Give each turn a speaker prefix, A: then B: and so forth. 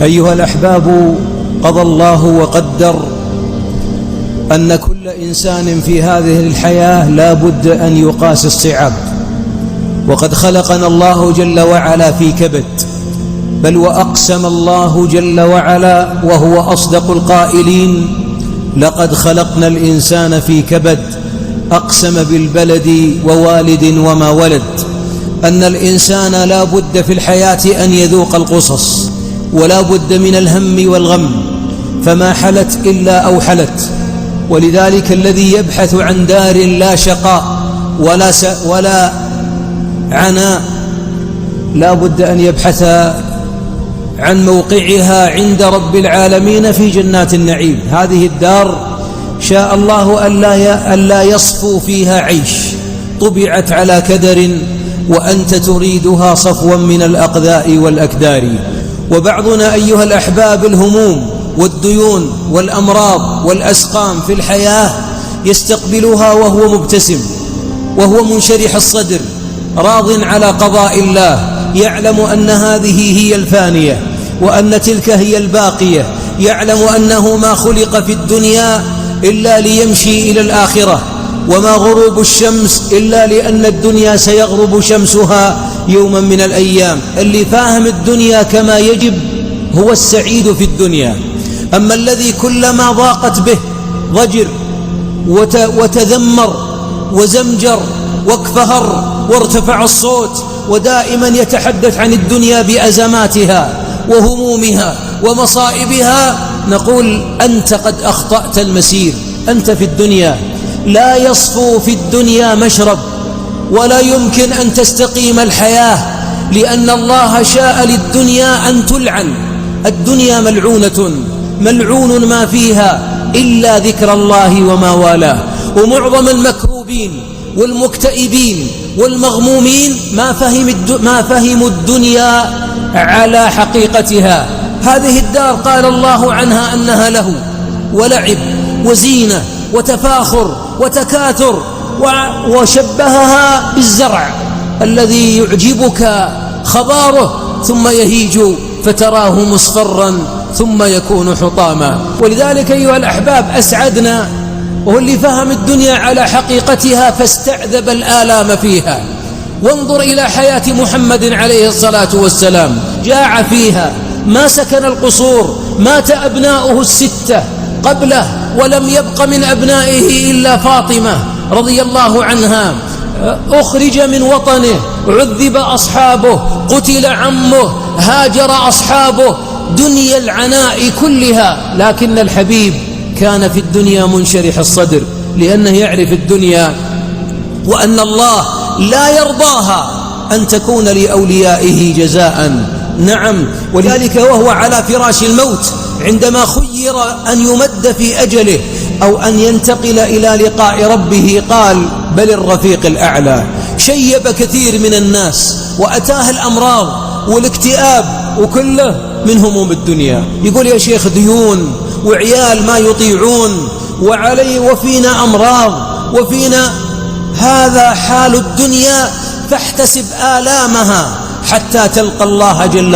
A: أيها الأحباب، قضى الله وقدر أن كل إنسان في هذه الحياة لا بد أن يقاس الصعاب، وقد خلقنا الله جل وعلا في كبد، بل وأقسم الله جل وعلا وهو أصدق القائلين: لقد خلقنا الإنسان في كبد. أقسم بالبلد ووالد وما ولد، أن الإنسان لا بد في الحياة أن يذوق القصص، ولا بد من الهم والغم، فما حلت إلا أوحلت. ولذلك الذي يبحث عن دار لا شقاء ولا عناء لا بد أن يبحث عن موقعها عند رب العالمين في جنات النعيم. هذه الدار شاء الله ألا يصفو فيها عيش، طبعت على كدر، وأنت تريدها صفوا من الأقذاء والأكدار. وبعضنا أيها الأحباب الهموم والديون والأمراض والأسقام في الحياة يستقبلها وهو مبتسم، وهو منشرح الصدر، راض على قضاء الله، يعلم أن هذه هي الفانية وأن تلك هي الباقية، يعلم أنه ما خلق في الدنيا إلا ليمشي إلى الآخرة، وما غروب الشمس إلا لأن الدنيا سيغرب شمسها يوما من الأيام. اللي فاهم الدنيا كما يجب هو السعيد في الدنيا. أما الذي كلما ضاقت به ضجر وتذمر وزمجر واكفهر وارتفع الصوت، ودائما يتحدث عن الدنيا بأزماتها وهمومها ومصائبها، نقول: أنت قد أخطأت المسير. أنت في الدنيا لا يصفو في الدنيا مشرب، ولا يمكن أن تستقيم الحياة، لأن الله شاء للدنيا أن تلعن. الدنيا ملعونة، ملعون ما فيها إلا ذكر الله وما والاه. ومعظم المكروبين والمكتئبين والمغمومين ما فهموا الدنيا على حقيقتها. هذه الدار قال الله عنها أنها له ولعب وزينة وتفاخر وتكاثر، وشبهها بالزرع الذي يعجبك خضاره ثم يهيج فتراه مصفرا ثم يكون حطاما. ولذلك أيها الأحباب أسعدنا وهو اللي فهم الدنيا على حقيقتها فاستعذب الآلام فيها. وانظر إلى حياة محمد عليه الصلاة والسلام، جاع فيها، ما سكن القصور، مات أبناؤه الستة قبله، ولم يبق من أبنائه إلا فاطمة رضي الله عنها. أخرج من وطنه، عذب أصحابه، قتل عمه، هاجر أصحابه، دنيا العناء كلها. لكن الحبيب كان في الدنيا منشرح الصدر، لأنه يعرف الدنيا وأن الله لا يرضاها أن تكون لأوليائه جزاء. نعم، ولذلك وهو على فراش الموت عندما خير أن يمد في أجله أو أن ينتقل إلى لقاء ربه قال: بل الرفيق الأعلى. شيب كثير من الناس وأتاه الأمراض والاكتئاب، وكله من هموم الدنيا. يقول: يا شيخ ديون وعيال ما يطيعون وفينا أمراض وفينا. هذا حال الدنيا، فاحتسب آلامها حتى تلقى الله جل وعلا.